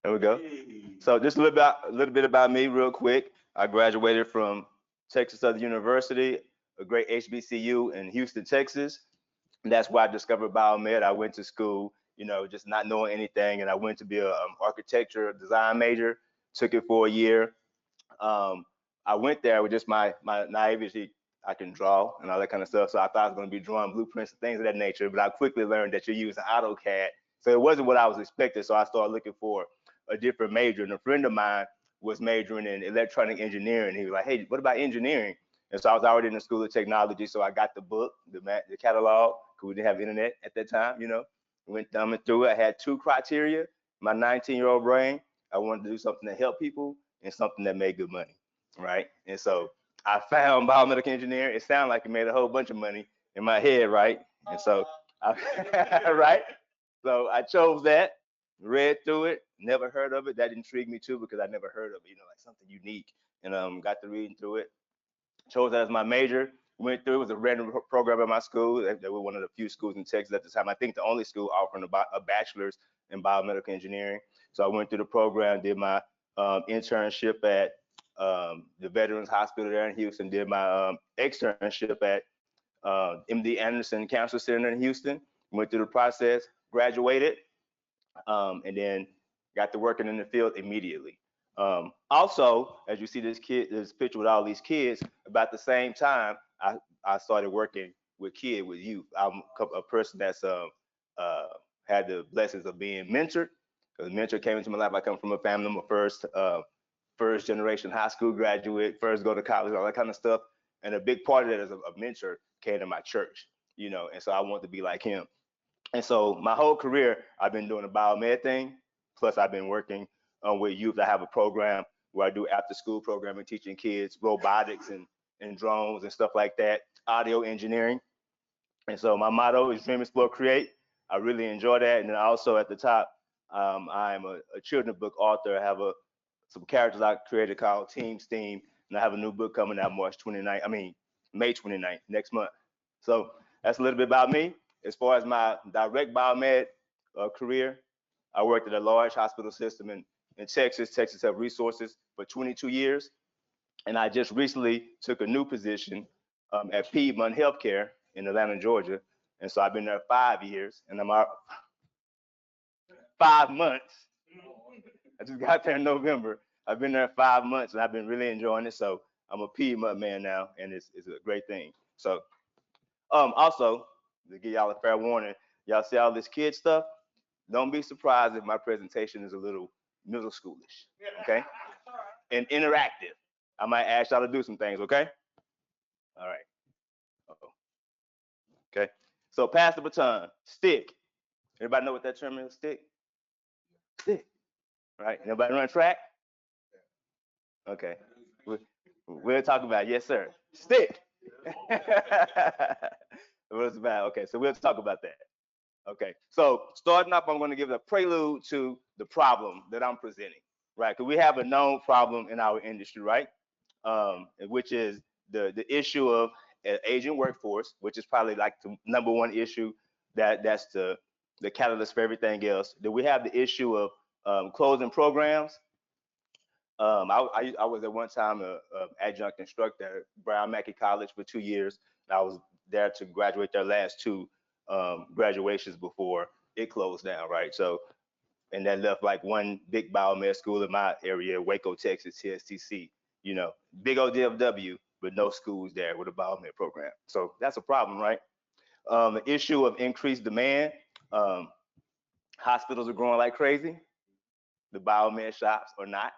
There we go. So just a little bit about me real quick. I graduated from Texas Southern University, a great HBCU in Houston, Texas. And that's where I discovered biomed. I went to school, just not knowing anything. And I went to be a architecture design major, took it for a year. I went there with just my naivety. I can draw and all that kind of stuff. So I thought I was going to be drawing blueprints and things of that nature. But I quickly learned that you're using AutoCAD. So it wasn't what I was expecting. So I started looking for a different major. And a friend of mine was majoring in electronic engineering. He was like, hey, what about engineering? And so I was already in the School of Technology. So I got the book, the catalog, because we didn't have internet at that time, Went thumbing through it. I had two criteria. My 19-year-old brain, I wanted to do something that helped people and something that made good money, right? And so I found biomedical engineering. It sounded like it made a whole bunch of money in my head, right? And so, right? So I chose that, read through it, never heard of it. That intrigued me too because I never heard of it, like something unique. And got to reading through it. Chose that as my major. Went through. It was a random program at my school. They were one of the few schools in Texas at the time. I think the only school offering a bachelor's in biomedical engineering. So I went through the program, did my internship at the Veterans Hospital there in Houston, did my externship at MD Anderson Cancer Center in Houston, went through the process, graduated, and then got to working in the field immediately. Also, as you see this picture with all these kids, about the same time, I started working with youth. I'm a person that's had the blessings of being mentored. Because mentor came into my life. I come from a family. I'm a first generation high school graduate, first go to college, all that kind of stuff. And a big part of that is a mentor came to my church, and so I want to be like him. And so my whole career, I've been doing the biomed thing. Plus, I've been working with youth. I have a program where I do after school programming, teaching kids robotics and drones and stuff like that, audio engineering. And so my motto is dream, explore, create. I really enjoy that. And then also at the top, I'm a children's book author. I have some characters I created called Team Steam, and I have a new book coming out May 29th, next month. So that's a little bit about me. As far as my direct biomed career, I worked at a large hospital system in Texas Health Resources for 22 years. And I just recently took a new position at Piedmont Healthcare in Atlanta, Georgia. And so I've been there 5 years, and I'm out 5 months. I just got there in November. I've been there 5 months, and I've been really enjoying it. So I'm a Piedmont man now, and it's a great thing. So also, to give y'all a fair warning, y'all see all this kid stuff? Don't be surprised if my presentation is a little middle schoolish, okay? And interactive. I might ask y'all to do some things, okay? All right. Uh-oh. Okay. So pass the baton. Stick. Everybody know what that term is? Stick? Stick. Right? Anybody run track? Okay. We'll talk about it. Yes, sir. Stick. What it's about. Okay, so we'll talk about that. Okay, so starting up, I'm going to give a prelude to the problem that I'm presenting, right? Because we have a known problem in our industry, right? Which is the issue of an aging workforce, which is probably like the number one issue that's the catalyst for everything else. Then we have the issue of closing programs. I was at one time an adjunct instructor at Brown Mackey College for 2 years. And I was there to graduate their last two graduations before it closed down, right? So, and that left like one big biomed school in my area, Waco, Texas, TSTC, big old DFW, but no schools there with a biomed program. So that's a problem, right? The issue of increased demand, hospitals are growing like crazy. The biomed shops are not,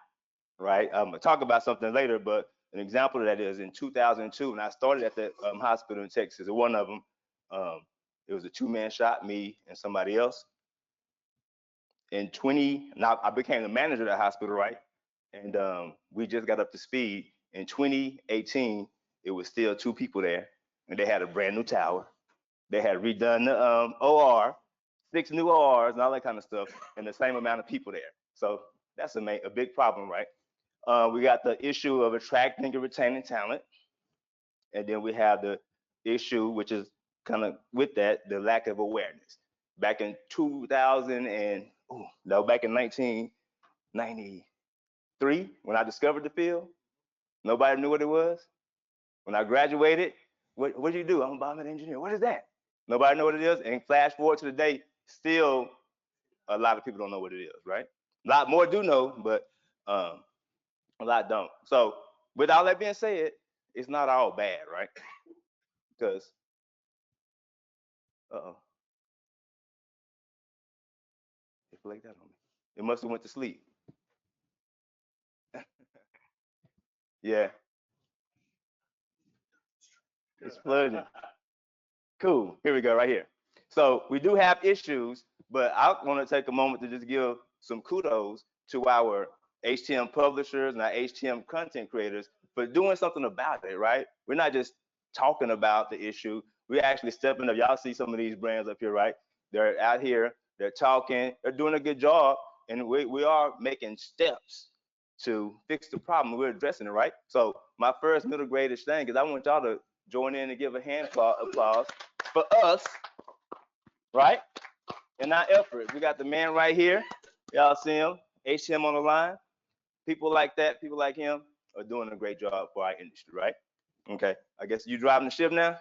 right? I'm gonna talk about something later, but an example of that is in 2002, when I started at the hospital in Texas, one of them, it was a two-man shop, me and somebody else. Now I became the manager of the hospital, right? And we just got up to speed. In 2018, it was still 2 people there, and they had a brand new tower. They had redone the OR, 6 new ORs and all that kind of stuff, and the same amount of people there. So that's a big problem, right? We got the issue of attracting and retaining talent. And then we have the issue, which is kind of with that, the lack of awareness. Back in 19, 93 when I discovered the field. Nobody knew what it was. When I graduated, what did you do? I'm a biomedical engineer. What is that? Nobody know what it is. And flash forward to today, still a lot of people don't know what it is, right? A lot more do know, but a lot don't. So with all that being said, it's not all bad, right? Because, it flaked out on me. It must have went to sleep. Yeah, it's flooding. Cool. Here we go, right here. So we do have issues, but I want to take a moment to just give some kudos to our HTM publishers and our HTM content creators for doing something about it, right? We're not just talking about the issue. We're actually stepping up. Y'all see some of these brands up here, right? They're out here, they're talking, they're doing a good job, and we are making steps to fix the problem. We're addressing it, right? So my first middle gradish thing is I want y'all to join in and give a hand applause for us, right? In our efforts. We got the man right here. Y'all see him, HTM on the line. People like that, people like him are doing a great job for our industry, right? Okay, I guess you driving the ship now?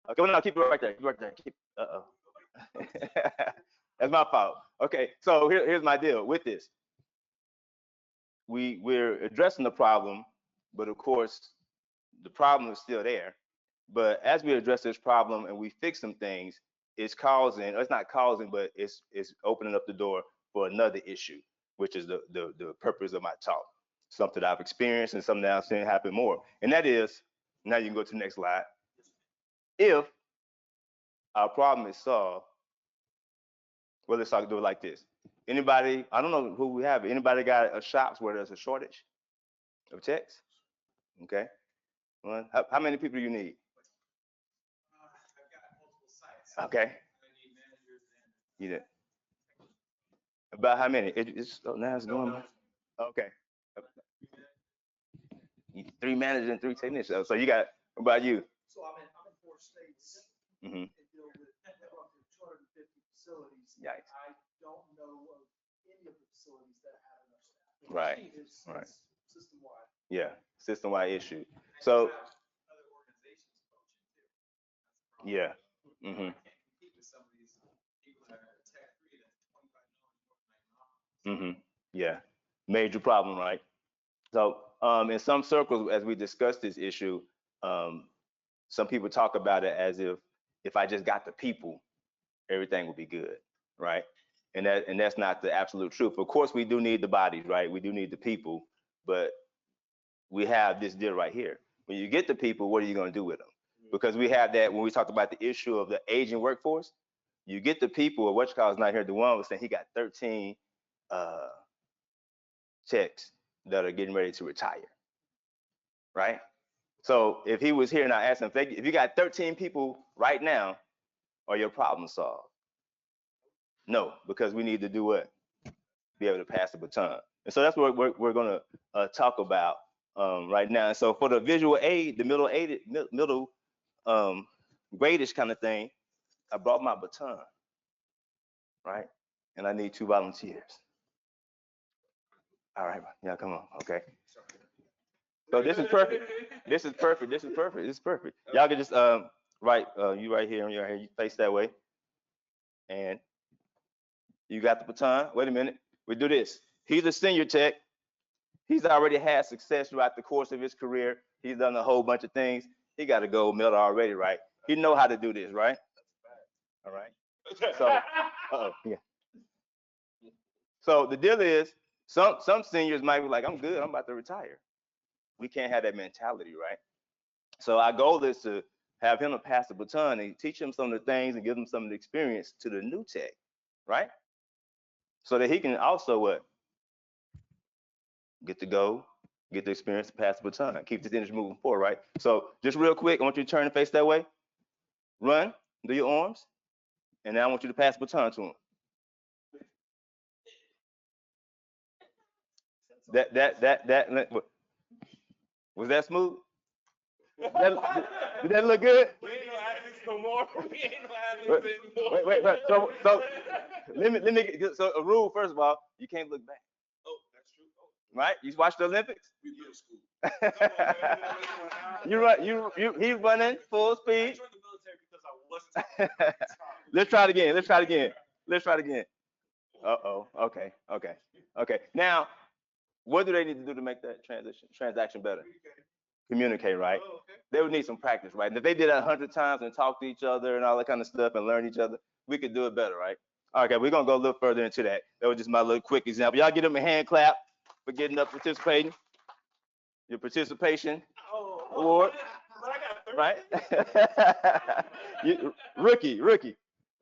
Okay, well, no, keep it right there, keep it right there. Uh-oh. That's my fault. Okay, so here's my deal with this. We're addressing the problem, but of course, the problem is still there. But as we address this problem and we fix some things, it's not causing, but it's opening up the door for another issue, which is the purpose of my talk. Something that I've experienced and something that I've seen happen more. And that is, now you can go to the next slide. If our problem is solved, well, let's do it like this. Anybody, I don't know who we have, anybody got a shops where there's a shortage of techs? Okay. Well, how many people do you need? Okay. You did. About how many? Now it's going. Okay. 3 managers and 3 technicians. So you got, what about you? So I'm in 4 states. Mm-hmm. And deal with roughly 250 facilities. Yikes. I don't know of any of the facilities that have enough staff. Right. It's system wide. Yeah, system wide issue. So. Other organizations function too. Yeah. Mm-hmm. Mm-hmm. Yeah. Major problem, right? So in some circles, as we discuss this issue, some people talk about it as if I just got the people, everything would be good, right? And that's not the absolute truth. Of course, we do need the bodies, right? We do need the people, but we have this deal right here. When you get the people, what are you going to do with them? Because we have that when we talked about the issue of the aging workforce. You get the people, what you call is not here. The one was saying he got 13 techs that are getting ready to retire, right? So if he was here and I asked him, if you got 13 people right now, are your problems solved? No, because we need to do what? Be able to pass the baton. And so that's what we're going to talk about right now. And so for the visual aid, the middle gradish kind of thing, I brought my baton, right? And I need 2 volunteers. All right, yeah, come on, okay. So this is perfect. This is perfect. This is perfect. This is perfect. Y'all can just you right here, you face that way. And you got the baton. Wait a minute. We do this. He's a senior tech. He's already had success throughout the course of his career. He's done a whole bunch of things. He got a gold medal already, right? He know how to do this, right? All right. So, yeah. So the deal is, some seniors might be like, I'm good. I'm about to retire. We can't have that mentality, right? So our goal is to have him to pass the baton and teach him some of the things and give him some of the experience to the new tech, right? So that he can also what? Get to go, get the experience to pass the baton, keep this industry moving forward, right? So just real quick, I want you to turn and face that way. Run, do your arms, and now I want you to pass the baton to him. That was that smooth? Did that look good? We ain't gonna have this no more. We ain't gonna have this anymore. Wait. So let me get so a rule. First of all, you can't look back. right? You watch the Olympics? We middle school. He's running full I speed. joined the military because I wasn't. Let's try it again. Let's try it again. Let's try it again. Uh-oh. Okay. Okay. Okay. Now, what do they need to do to make that transaction better? Communicate, right? Oh, okay. They would need some practice, right? And if they did that 100 times and talk to each other and all that kind of stuff and learn each other, we could do it better, right? Okay, we're gonna go a little further into that. That was just my little quick example. Y'all give them a hand clap for getting up, participating. Your participation award, But I got 30. right? Rookie.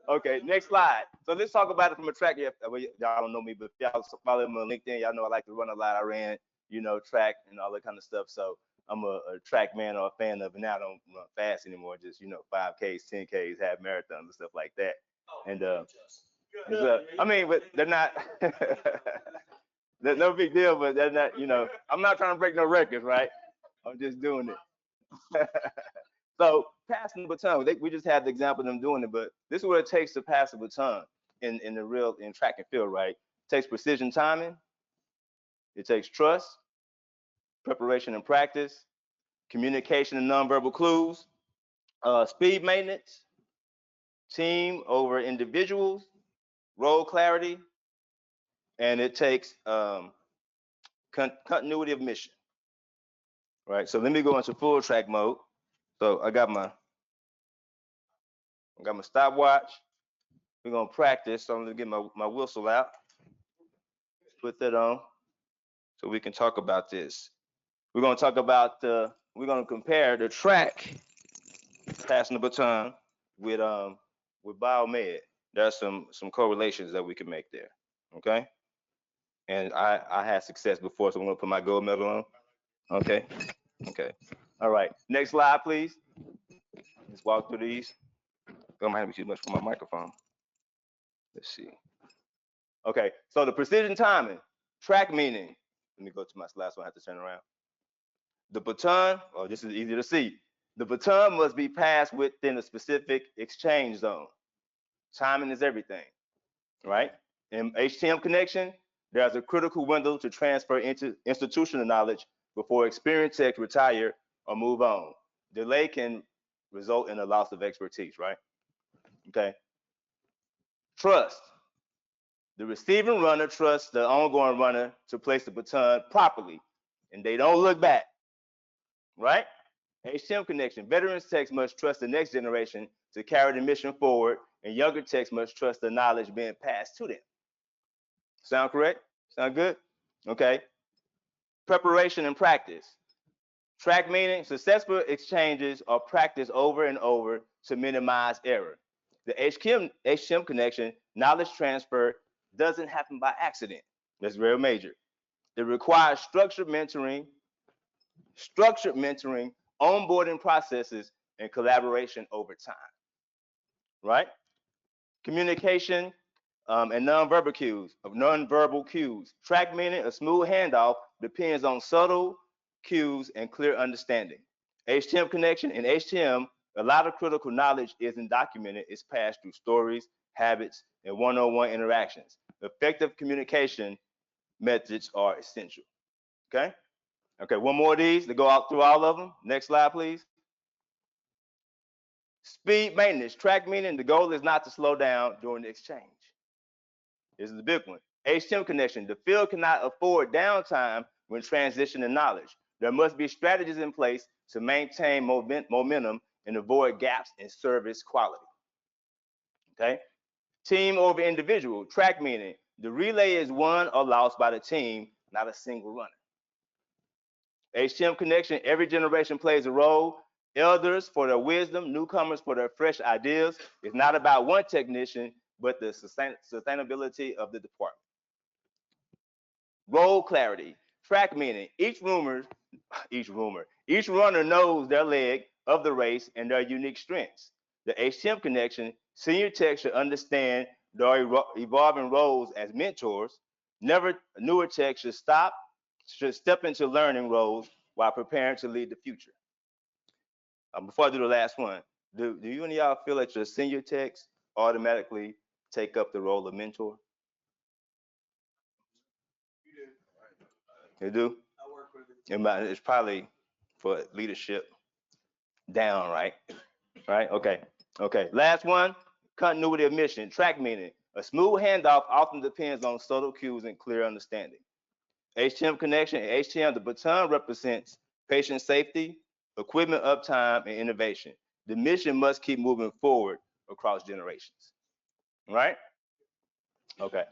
Okay, next slide. So let's talk about it from a track. Well, y'all don't know me, but if y'all follow me on LinkedIn, y'all know I like to run a lot. I ran, track and all that kind of stuff. So I'm a track man or a fan of it. Now I don't run fast anymore, just 5Ks, 10Ks, half marathons and stuff like that. And I mean, but they're not. They're no big deal, but they're not. I'm not trying to break no records, right? I'm just doing it. So passing the baton, we just had the example of them doing it, but this is what it takes to pass the baton in track and field, right? It takes precision timing, it takes trust, preparation and practice, communication and nonverbal clues, speed maintenance, team over individuals, role clarity, and it takes continuity of mission, right? So let me go into full track mode. So I got my stopwatch. We're gonna practice. So I'm gonna get my whistle out. Put that on so we can talk about this. We're gonna talk about we're gonna compare the track passing the baton with biomed. There's some correlations that we can make there. Okay. And I had success before, so I'm gonna put my gold medal on. Okay. Okay. All right. Next slide, please. Let's walk through these. Don't mind me too much for my microphone. Let's see. Okay, so the precision timing, track meaning. Let me go to my slide so I have to turn around. The baton, this is easy to see. The baton must be passed within a specific exchange zone. Timing is everything, right? In HTM connection, there's a critical window to transfer into institutional knowledge before experienced techs retire or move on. Delay can result in a loss of expertise, right? Okay. Trust. The receiving runner trusts the ongoing runner to place the baton properly, and they don't look back, right? HTM connection. Veterans techs must trust the next generation to carry the mission forward, and younger techs must trust the knowledge being passed to them. Sound correct? Sound good? Okay. Preparation and practice. Track meaning successful exchanges are practiced over and over to minimize error. The HTM connection, knowledge transfer, doesn't happen by accident. That's very major. It requires structured mentoring, onboarding processes, and collaboration over time. Right? Communication and nonverbal cues. Track meaning a smooth handoff depends on subtle cues and clear understanding. HTM connection. In HTM, a lot of critical knowledge isn't documented. It's passed through stories, habits, and one-on-one interactions. Effective communication methods are essential. Okay? Okay, one more of these to go out through all of them. Next slide, please. Speed maintenance. Track meaning the goal is not to slow down during the exchange. This is the big one. HTM connection. The field cannot afford downtime when transitioning knowledge. There must be strategies in place to maintain momentum and avoid gaps in service quality. Okay? Team over individual. Track meaning the relay is won or lost by the team, not a single runner. HTM connection, every generation plays a role. Elders for their wisdom, newcomers for their fresh ideas. It's not about one technician, but the sustainability of the department. Role clarity. Track meaning each runner knows their leg of the race and their unique strengths. The HTM connection, senior tech should understand their evolving roles as mentors. Newer tech should step into learning roles while preparing to lead the future. Before I do the last one, do you and y'all feel that your senior techs automatically take up the role of mentor? They do? I work with it. It's probably for leadership down, right? Right? Okay. Okay. Last one, continuity of mission, track meaning. A smooth handoff often depends on subtle cues and clear understanding. HTM connection, in HTM, the baton represents patient safety, equipment uptime, and innovation. The mission must keep moving forward across generations. Right? Okay.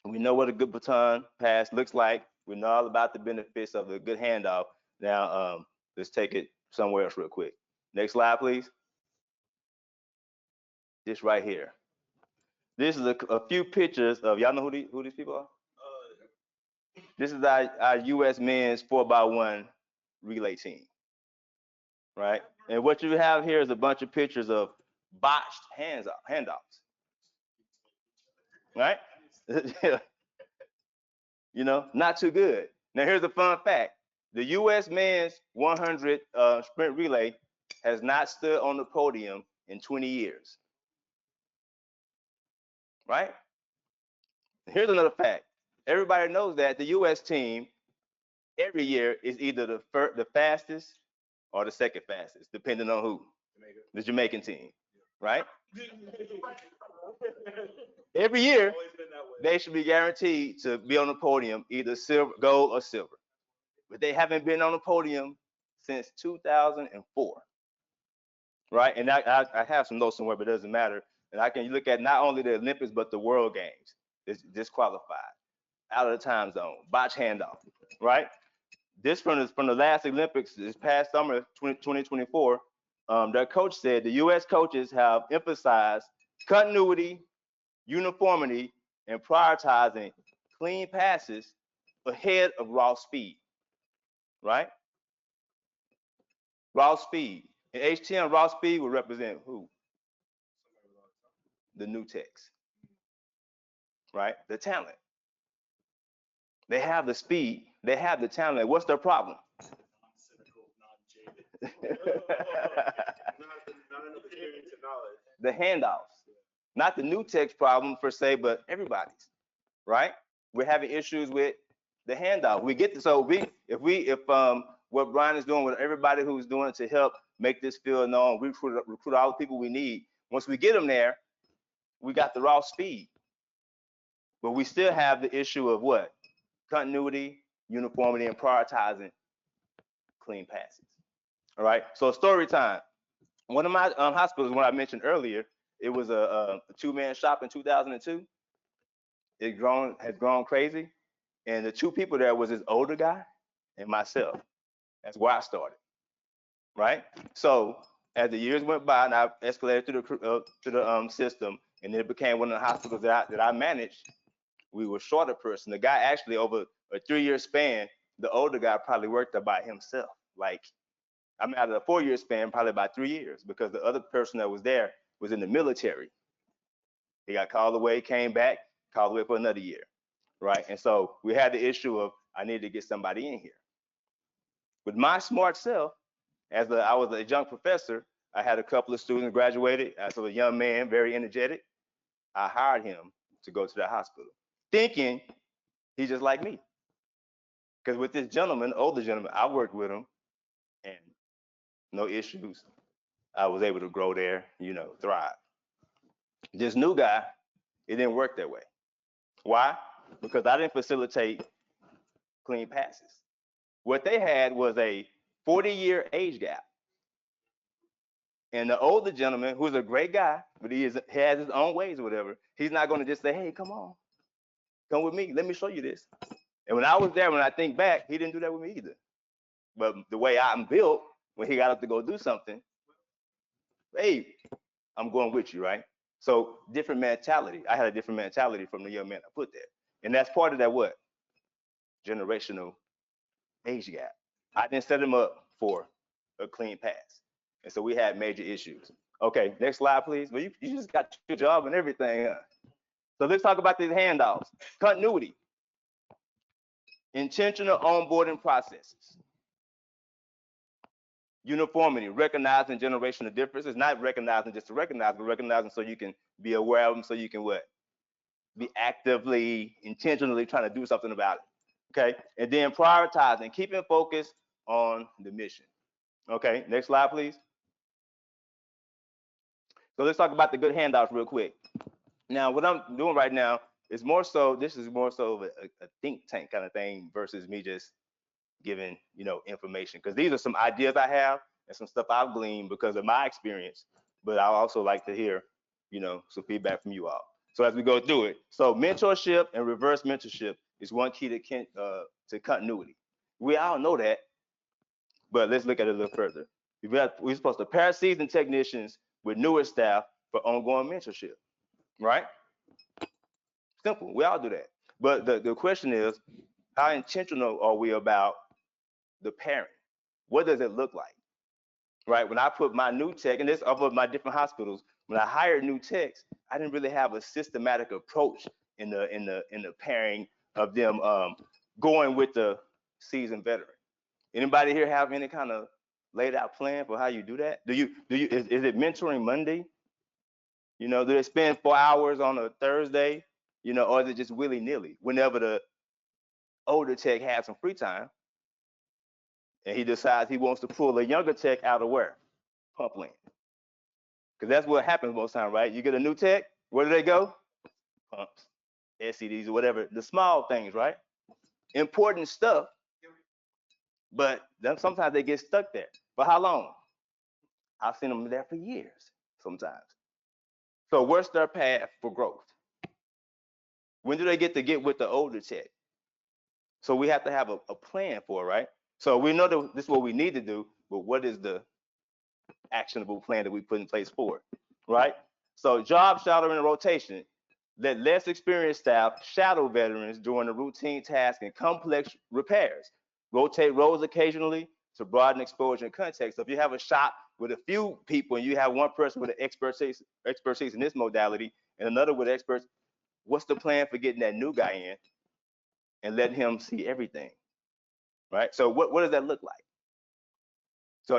We know what a good baton pass looks like. We know all about the benefits of a good handoff. Now, let's take it somewhere else real quick. Next slide, please. This right here. This is a few pictures of, y'all know who these people are? This is our U.S. men's 4x1 relay team, right? And what you have here is a bunch of pictures of botched handoffs, right? You know, not too good. Now, here's a fun fact. The U.S. men's 100 sprint relay has not stood on the podium in 20 years, right? Here's another fact. Everybody knows that the U.S. team every year is either the fastest or the second fastest, depending on who. The Jamaican team, right? Every year, they should be guaranteed to be on the podium, either silver, gold, or silver. But they haven't been on the podium since 2004, right? And I have some notes somewhere, but it doesn't matter. And I can look at not only the Olympics, but the World Games. It's disqualified, out of the time zone, botch handoff, right? This from the last Olympics this past summer, 2024, their coach said the U.S. coaches have emphasized continuity, uniformity, and prioritizing clean passes ahead of raw speed, right? Raw speed. In HTM, raw speed will represent who? The new techs, right? The talent. They have the speed. They have the talent. What's their problem? The handoffs. Not the new tech's problem per se, but everybody's, right? We're having issues with the handoff. We get if what Brian is doing with everybody who's doing to help make this field known, recruit all the people we need. Once we get them there, we got the raw speed. But we still have the issue of what? Continuity, uniformity, and prioritizing clean passes. All right. So story time. One of my hospitals, when I mentioned earlier, it was a two-man shop in 2002. It has grown crazy, and the two people there was this older guy and myself. That's where I started, right? So as the years went by, and I escalated through the system, and it became one of the hospitals that I managed. We were short a person. The guy actually, over a 3-year span, the older guy probably worked there by himself. Like, I'm out of a 4-year span, probably about 3 years, because the other person that was there was in the military. He got called away, came back, called away for another year, right? And so we had the issue of I needed to get somebody in here. With my smart self, I was a young professor, I had a couple of students graduated. As a young man, very energetic, I hired him to go to the hospital, thinking he's just like me. Because with this gentleman, older gentleman, I worked with him, and no issues. I was able to grow there, thrive. This new guy, it didn't work that way. Why? Because I didn't facilitate clean passes. What they had was a 40-year age gap. And the older gentleman, who's a great guy, but he has his own ways or whatever, he's not going to just say, hey, come on, come with me, let me show you this. And when I was there, when I think back, he didn't do that with me either. But the way I'm built, when he got up to go do something, hey, I'm going with you, right? So different mentality. I had a different mentality from the young man I put there. And that's part of that what? Generational age gap. I didn't set him up for a clean pass. And so we had major issues. Okay, next slide, please. Well, you just got your job and everything. Huh? So let's talk about these handoffs. Continuity. Intentional onboarding processes. Uniformity, recognizing generational differences, not recognizing just to recognize, but recognizing so you can be aware of them, so you can what? Be actively, intentionally trying to do something about it. Okay, and then prioritizing, keeping focus on the mission. Okay, next slide, please. So let's talk about the good handouts real quick. Now, what I'm doing right now is more so, this is more so of a think tank kind of thing versus me just giving, information. Because these are some ideas I have and some stuff I've gleaned because of my experience. But I also like to hear, some feedback from you all. So as we go through it, so mentorship and reverse mentorship is one key to continuity. We all know that, but let's look at it a little further. We're supposed to pair seasoned technicians with newer staff for ongoing mentorship, right? Simple. We all do that. But the question is, how intentional are we about the pairing? What does it look like? Right? When I put my new tech, and this of my different hospitals, when I hired new techs, I didn't really have a systematic approach in the pairing of them going with the seasoned veteran. Anybody here have any kind of laid out plan for how you do that? Is it mentoring Monday? Do they spend 4 hours on a Thursday? Or is it just willy nilly? Whenever the older tech has some free time, and he decides he wants to pull a younger tech out of where? Pump land. Because that's what happens most time, right? You get a new tech, where do they go? Pumps, SCDs, or whatever. The small things, right? Important stuff, but then sometimes they get stuck there. For how long? I've seen them there for years sometimes. So what's their path for growth? When do they get with the older tech? So we have to have a plan for it, right? So we know that this is what we need to do, but what is the actionable plan that we put in place for it, right? So job shadowing and rotation. Let less experienced staff shadow veterans during the routine tasks and complex repairs. Rotate roles occasionally to broaden exposure and context. So if you have a shop with a few people and you have one person with an expertise in this modality and another with experts, what's the plan for getting that new guy in and letting him see everything, right? So what does that look like? So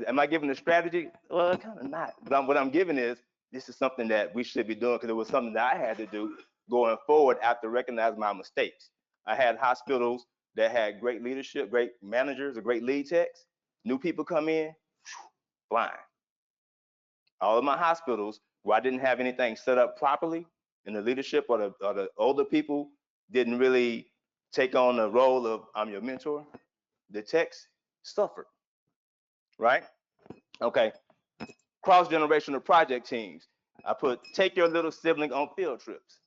am I giving a strategy? Well, kind of not. But what I'm giving is this is something that we should be doing because it was something that I had to do going forward after recognizing my mistakes. I had hospitals that had great leadership, great managers, or great lead techs. New people come in, blind. All of my hospitals where I didn't have anything set up properly, and the leadership or the older people didn't really take on the role of I'm your mentor, the techs suffered, right? Okay. Cross-generational project teams. I put take your little sibling on field trips.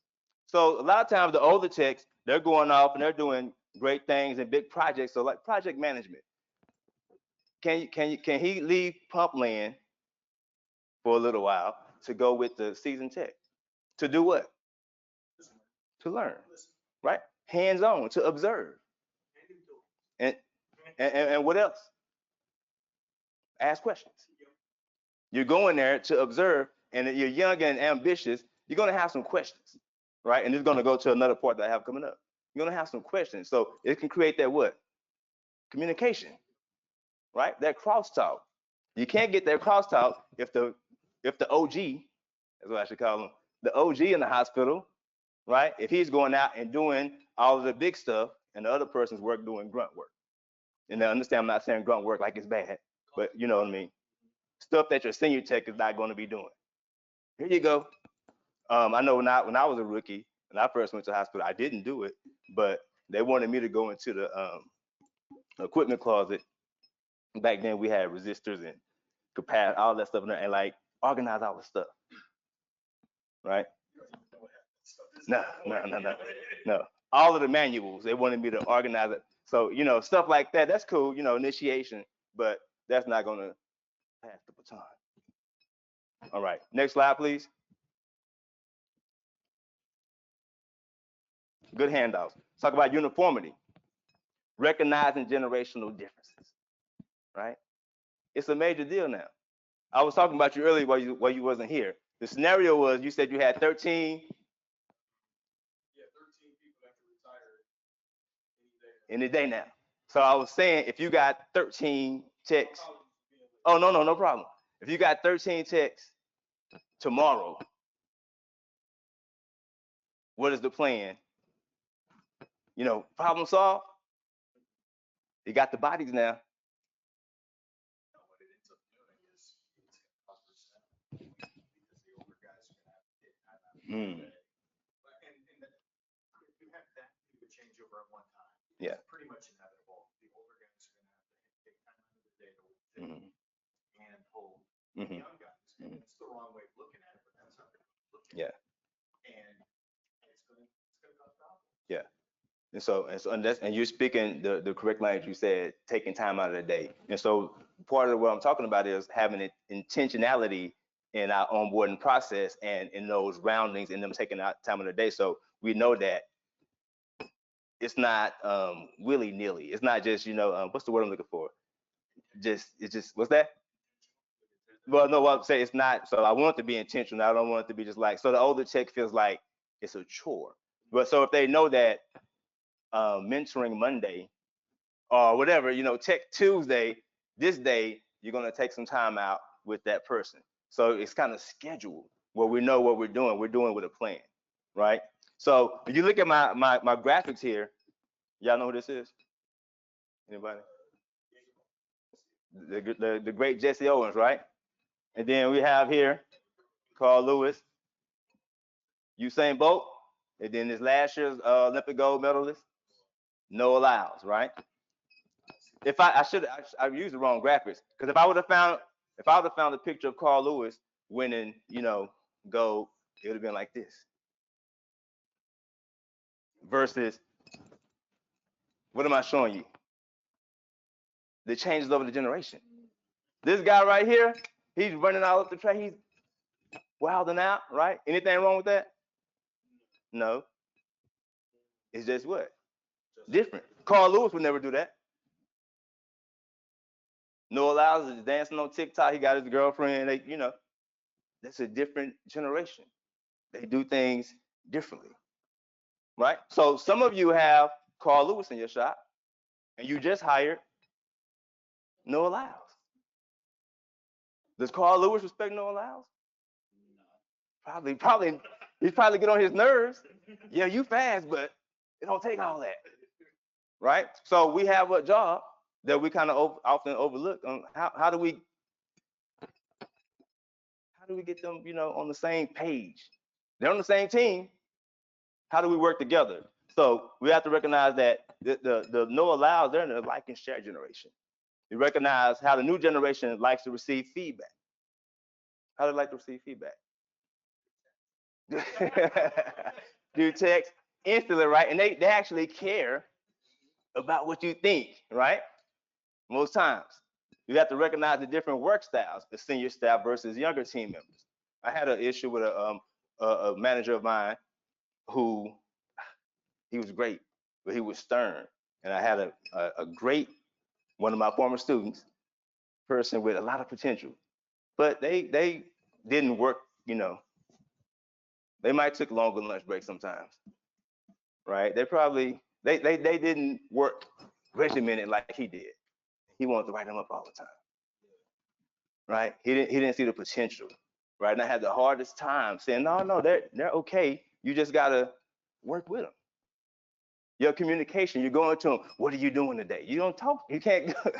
So a lot of times the older techs, they're going off and they're doing great things and big projects. So like project management. Can he leave pump land for a little while to go with the seasoned tech? To do what? To learn, right? Hands-on, to observe. And what else? Ask questions. You're going there to observe, and you're young and ambitious, you're going to have some questions, right? And it's going to go to another part that I have coming up. You're going to have some questions. So it can create that what? Communication, right? That crosstalk. You can't get that crosstalk if the OG, that's what I should call him, the OG in the hospital, right? If he's going out and doing all of the big stuff and the other person's work doing grunt work. And I understand I'm not saying grunt work like it's bad, but you know what I mean? Stuff that your senior tech is not going to be doing. Here you go. I know when I was a rookie, when I first went to the hospital, I didn't do it, but they wanted me to go into the equipment closet. Back then we had resistors and capacitor, all that stuff in there, and like organize all the stuff, right? No. All of the manuals, they wanted me to organize it. So, stuff like that, that's cool, initiation, but that's not going to pass the baton. All right, next slide, please. Good handouts. Let's talk about uniformity. Recognizing generational differences, right? It's a major deal now. I was talking about you earlier while you wasn't here. The scenario was you said you had 13. Yeah, 13 people that can retire any day now. So I was saying if you got 13 techs, oh no problem. If you got 13 techs tomorrow, what is the plan problem solved. You got the bodies now. No, what it ends up doing is it's going to cause resentment because the older guys are going to have to get time out of the day. And if you have that do a changeover at one time, Yeah. it's pretty much inevitable. The older guys are going to have to take time out of the day to Mhm. and hold Mhm. the young guys. And Mhm. it's the wrong way of looking at it, but that's how they're looking Yeah. at it. And it's going to cause problems. Yeah. And you're speaking the correct language. You said taking time out of the day. And so part of what I'm talking about is having an intentionality in our onboarding process and in those roundings and them taking out time of the day. So we know that it's not willy-nilly. It's not just, what's the word I'm looking for? It's just, what's that? Well, no, what I'm saying, it's not. So I want it to be intentional. I don't want it to be just like, so the older tech feels like it's a chore. But so if they know that mentoring Monday or whatever, Tech Tuesday, this day, you're going to take some time out with that person. So it's kind of scheduled where we know what we're doing. We're doing with a plan, right? So if you look at my graphics here, y'all know who this is? Anybody? The great Jesse Owens, right? And then we have here Carl Lewis, Usain Bolt, and then this last year's Olympic gold medalist, Noah Lyles, right? If I used the wrong graphics, because if I would have found a picture of Carl Lewis winning, gold, it would have been like this. Versus, what am I showing you? The changes over the generation. This guy right here, he's running all up the track. He's wilding out, right? Anything wrong with that? No. It's just what? Different. Carl Lewis would never do that. Noah Lyles is dancing on TikTok. He got his girlfriend. That's a different generation. They do things differently, right? So some of you have Carl Lewis in your shop, and you just hired Noah Lyles. Does Carl Lewis respect Noah Lyles? Probably. He's probably get on his nerves. Yeah, you fast, but it don't take all that, right? So we have a job that we kind of often overlook on how do we get them, on the same page? They're on the same team. How do we work together? So we have to recognize that the Noah Lyles, they're in the like and share generation. You recognize how the new generation likes to receive feedback. How do they like to receive feedback? Do text instantly, right? And they actually care about what you think, right? Most times. You have to recognize the different work styles, the senior staff versus younger team members. I had an issue with a manager of mine who, he was great, but he was stern. And I had a great, one of my former students, person with a lot of potential, but they didn't work, they might took longer lunch breaks sometimes, right? They didn't work regimented like he did. He wanted to write them up all the time, right? He didn't see the potential, right? And I had the hardest time saying, no, they're okay. You just gotta work with them. Your communication, you're going to them, what are you doing today? You don't talk, you can't go.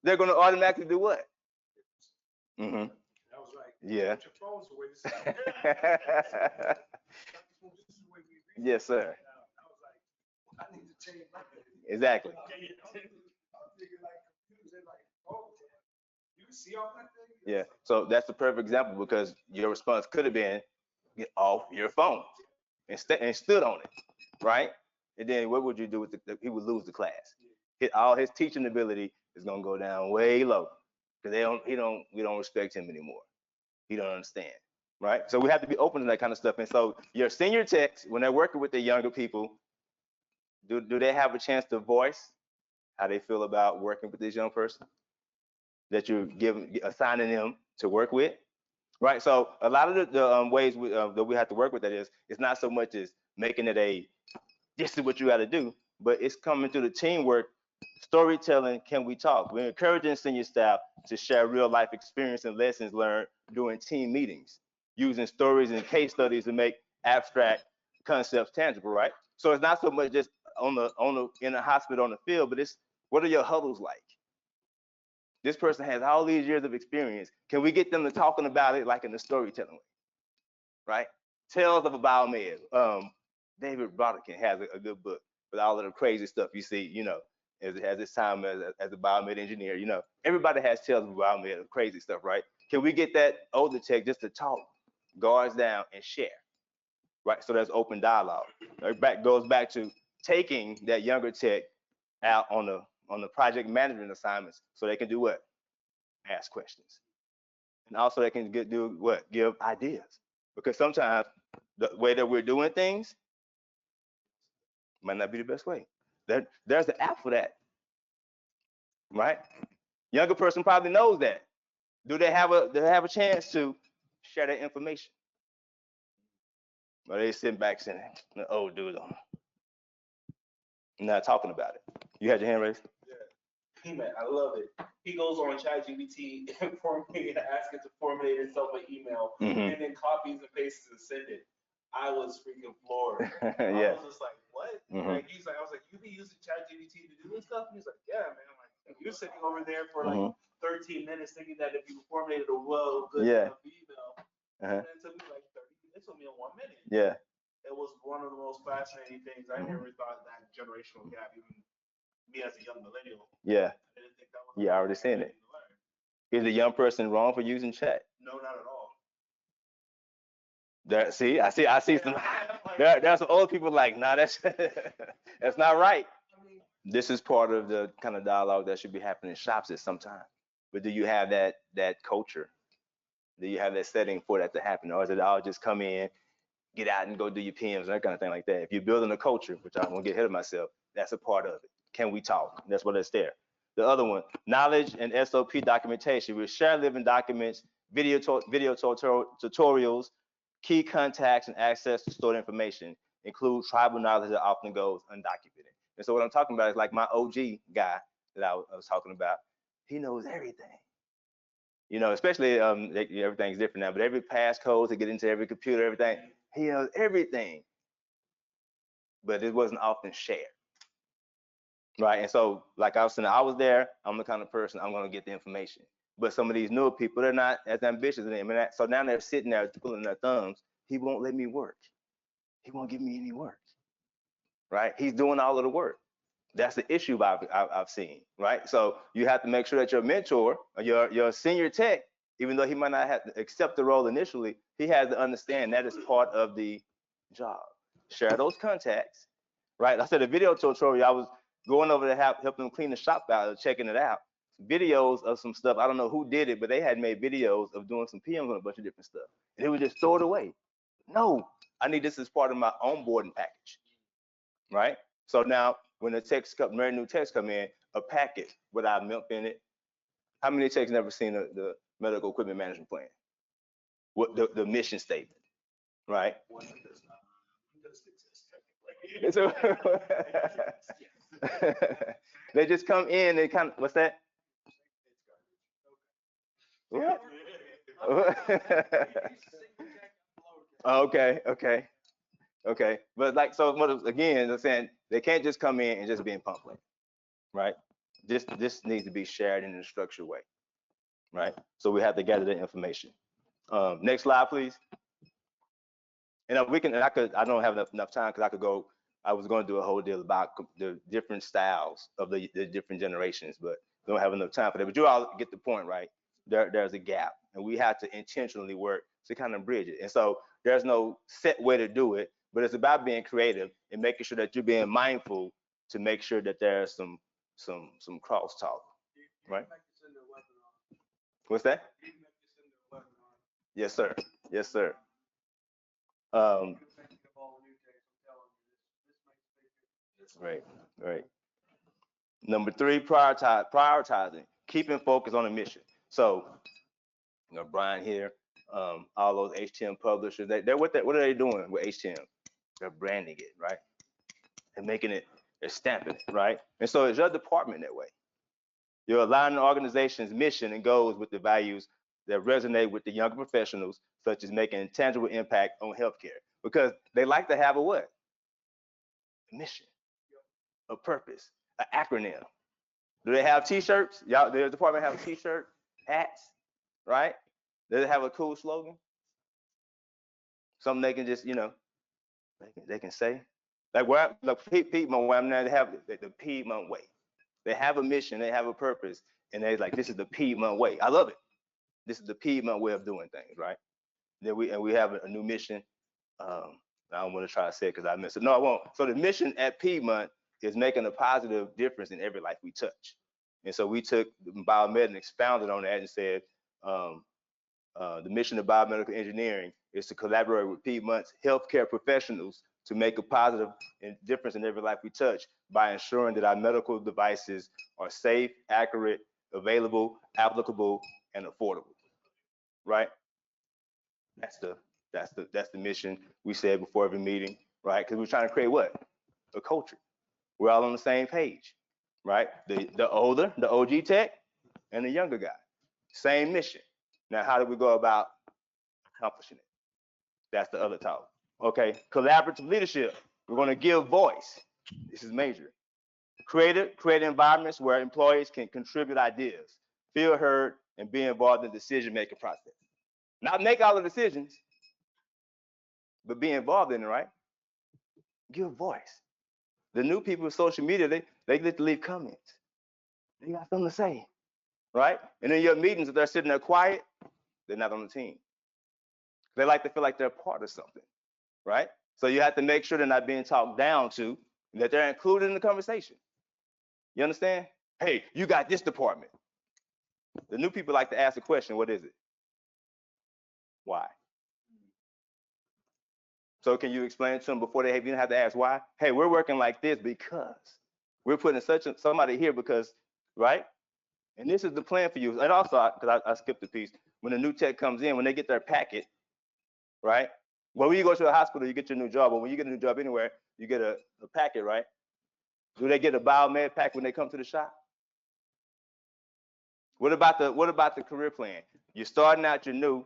They're gonna automatically do what? Mm-hmm. I was like, yeah. put your phones away. Yes, sir. I was like, I need to change my behavior. Exactly. I'm thinking like confused. Like, oh, you see all that thing? Yeah. So that's the perfect example because your response could have been, get off your phone and stood on it, right? And then what would you do with he would lose the class. All his teaching ability is gonna go down way low because we don't respect him anymore. He don't understand, right? So we have to be open to that kind of stuff. And so your senior techs, when they're working with the younger people, do they have a chance to voice how they feel about working with this young person that you're assigning them to work with, right? So a lot of the ways that we have to work with that is, it's not so much as making it this is what you got to do, but it's coming through the teamwork, storytelling. Can we talk? We're encouraging senior staff to share real life experience and lessons learned during team meetings, using stories and case studies to make abstract concepts tangible, right? So it's not so much just in the hospital on the field, but it's what are your huddles like? This person has all these years of experience. Can we get them to talking about it like in the storytelling way, right? Tales of a Biomed. David Broderick has a good book with all of the crazy stuff you see, as his time as a biomed engineer. Everybody has tales of a biomed, of crazy stuff, right? Can we get that older tech just to talk, guards down, and share, right? So that's open dialogue. It goes back to taking that younger tech out on the project management assignments so they can do what? Ask questions. And also they can do what? Give ideas. Because sometimes the way that we're doing things might not be the best way. There's an app for that, right? Younger person probably knows that. Do they have a chance to share that information? Or they sitting back saying, "Oh, dude, I'm not talking about it." You had your hand raised? Yeah. Man, I love it. He goes on ChatGPT and asks it to formulate itself an email, and then copies and pastes and send it. I was freaking floored. Yeah. I was just like, what? Like I was like, you be using ChatGPT to do this stuff? And he's like, yeah, man. I'm like, you're sitting over there for like 13 minutes thinking that if you formulated a good email, and it took me like 30 minutes. It took me 1 minute. Yeah. It was one of the most fascinating things. I never thought that generational gap, even me as a young millennial. Yeah. I didn't think that was Yeah, I already seen it. Is the young person wrong for using chat? No, not at all. I see some. There's some old people like, nah, that's that's not right. This is part of the kind of dialogue that should be happening in shops at some time. But do you have that culture? Do you have that setting for that to happen, or is it all just come in, get out and go do your PMs and that kind of thing like that? If you're building a culture, which I won't get ahead of myself, that's a part of it. Can we talk? That's what it's there. The other one, knowledge and SOP documentation. We share living documents, video tutorials, key contacts, and access to stored information. Include tribal knowledge that often goes undocumented. And so what I'm talking about is like my OG guy that I was talking about. He knows everything. Especially everything's different now, but every passcode to get into every computer, everything, he knows everything. But it wasn't often shared. Right. And so, like I was saying, I was there. I'm the kind of person I'm going to get the information. But some of these newer people, they're not as ambitious as him. So now they're sitting there pulling their thumbs. He won't let me work. He won't give me any work. Right. He's doing all of the work. That's the issue I've seen. Right. So you have to make sure that your mentor, or your senior tech, even though he might not have to accept the role initially, he has to understand that is part of the job. Share those contacts. Right. I said a video tutorial. I was going over to help them clean the shop out, checking it out. Videos of some stuff. I don't know who did it, but they had made videos of doing some PMs on a bunch of different stuff. And it was just throw it away. No, I need this as part of my onboarding package. Right? So now when very new techs come in, a packet without milk in it. How many techs never seen the medical equipment management plan? What the mission statement, right? So, they just come in and kind of, what's that? What? Okay. But like, so again, I'm saying they can't just come in and just be in pamphlet, right? This needs to be shared in a structured way, right? So we have to gather the information. Next slide, please. And I don't have enough time because I was going to do a whole deal about the different styles of the different generations, but don't have enough time for that. But you all get the point, right? There's a gap, and we have to intentionally work to kind of bridge it. And so there's no set way to do it, but it's about being creative and making sure that you're being mindful to make sure that there's some crosstalk, right? What's that? Yes, sir. Yes, sir. Right. Number 3, prioritizing, keeping focus on the mission. So, Brian here, all those HTM publishers, what are they doing with HTM? They're branding it, right? They're making it, they're stamping it, right? And so is your department that way? You're aligning the organization's mission and goals with the values that resonate with the younger professionals, such as making a tangible impact on healthcare. Because they like to have a what? A mission. a purpose, an acronym. Do they have t-shirts? Y'all, the department have a t-shirt, hats, right? Does it have a cool slogan? Something they can just, they can say. Like Piedmont, where I'm now, they have the Piedmont way. They have a mission, they have a purpose, and they're like, this is the Piedmont way. I love it. This is the Piedmont way of doing things, right? Then we have a new mission. I don't want to try to say it because I missed it. No, I won't. So the mission at Piedmont is making a positive difference in every life we touch. And so we took Biomed and expounded on that and said, the mission of biomedical engineering is to collaborate with Piedmont's healthcare professionals to make a positive difference in every life we touch by ensuring that our medical devices are safe, accurate, available, applicable, and affordable. Right? That's the mission we said before every meeting, right? Because we're trying to create what? A culture. We're all on the same page, right? The older, the OG tech, and the younger guy. Same mission. Now, how do we go about accomplishing it? That's the other talk. Okay, collaborative leadership. We're going to give voice. This is major. Create environments where employees can contribute ideas, feel heard, and be involved in the decision-making process. Not make all the decisions, but be involved in it, right? Give voice. The new people with social media, they get to leave comments. They got something to say, right? And in your meetings, if they're sitting there quiet, they're not on the team. They like to feel like they're part of something, right? So you have to make sure they're not being talked down to, and that they're included in the conversation. You understand? Hey, you got this department. The new people like to ask the question, what is it? Why? So can you explain to them before they even have to ask why? Hey, we're working like this because we're putting somebody here because, right? And this is the plan for you. And also, because I skipped a piece, when a new tech comes in, when they get their packet, right? Well, when you go to a hospital, you get your new job. But when you get a new job anywhere, you get a packet, right? Do they get a biomed pack when they come to the shop? What about the career plan? You're starting out, you're new.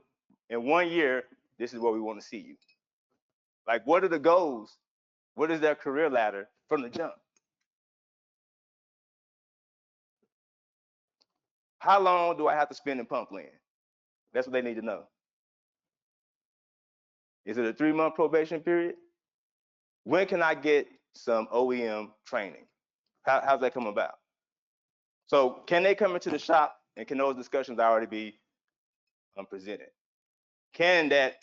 In 1 year, this is where we want to see you. Like, what are the goals? What is their career ladder from the jump? How long do I have to spend in pump land? That's what they need to know. Is it a 3-month probation period? When can I get some OEM training? How's that come about? So can they come into the shop and can those discussions already be presented? Can that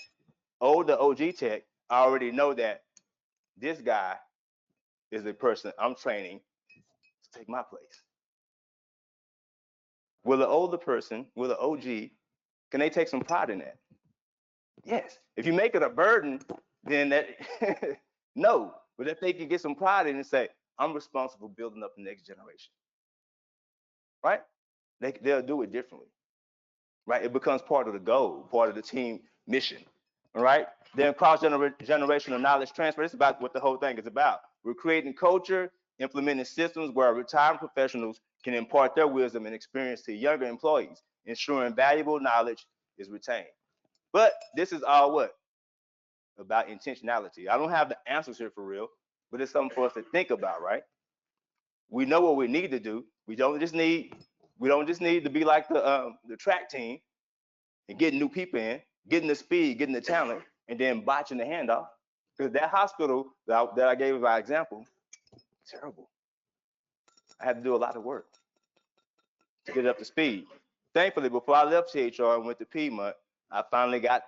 older OG tech already know that this guy is the person I'm training to take my place? Will the older person, will the OG, can they take some pride in that? Yes. If you make it a burden, then that, no. But if they can get some pride in it and say, I'm responsible for building up the next generation, right? They'll do it differently, right? It becomes part of the goal, part of the team mission, all right? Then cross-generational knowledge transfer. This is about what the whole thing is about. We're creating culture, implementing systems where retired professionals can impart their wisdom and experience to younger employees, ensuring valuable knowledge is retained. But this is all what? About intentionality. I don't have the answers here for real, but it's something for us to think about, right? We know what we need to do. We don't just need to be like the track team and getting new people in, getting the speed, getting the talent, and then botching the handoff. Because that hospital that I gave as my example, terrible. I had to do a lot of work to get it up to speed. Thankfully, before I left CHR and went to Piedmont, I finally got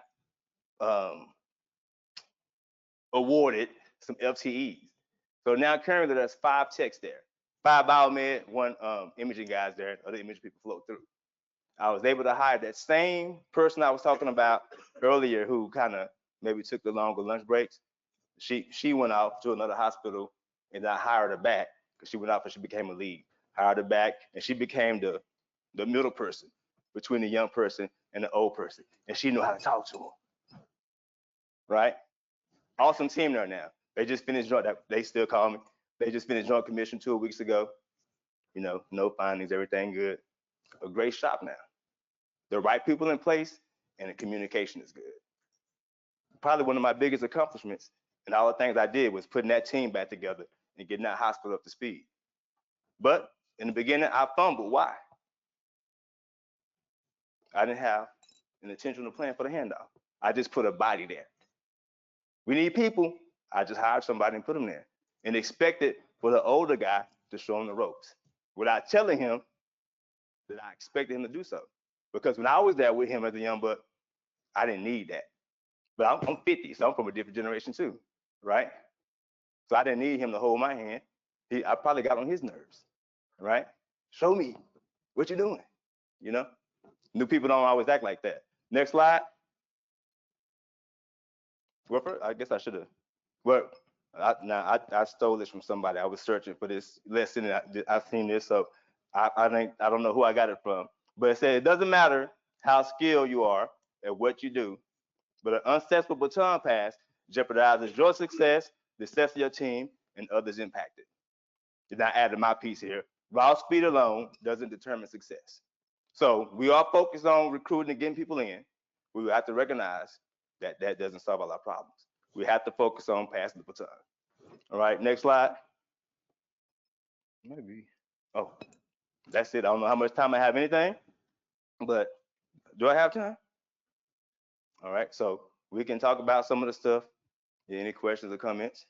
awarded some FTEs. So now currently there's 5 techs there, 5 biomed, 1 imaging guys there, other imaging people float through. I was able to hire that same person I was talking about earlier who kind of maybe took the longer lunch breaks. She went off to another hospital and I hired her back because she went off and she became a lead. Hired her back and she became the middle person between the young person and the old person. And she knew how to talk to them. Right? Awesome team there now. They just finished joint. They still call me. They just finished joint commission 2 weeks ago. You know, no findings, everything good. A great shop now. The right people in place and the communication is good. Probably one of my biggest accomplishments and all the things I did was putting that team back together and getting that hospital up to speed. But in the beginning, I fumbled. Why? I didn't have an intentional plan for the handoff. I just put a body there. We need people. I just hired somebody and put them there and expected for the older guy to show him the ropes without telling him that I expected him to do so. Because when I was there with him as a young buck, I didn't need that. But I'm 50, so I'm from a different generation too, right? So I didn't need him to hold my hand. I probably got on his nerves, right? Show me what you're doing, you know? New people don't always act like that. Next slide. Well, first, I guess I should have. Well, I stole this from somebody. I was searching for this lesson, and I seen this, so I don't know who I got it from. But it said it doesn't matter how skilled you are at what you do, but an unsuccessful baton pass jeopardizes your success, the success of your team, and others impacted. And I added my piece here. Raw speed alone doesn't determine success. So we are focused on recruiting and getting people in. We have to recognize that that doesn't solve all our problems. We have to focus on passing the baton. All right, next slide. Maybe. Oh, that's it. I don't know how much time I have, anything, but do I have time? All right, so we can talk about some of the stuff. Any questions or comments?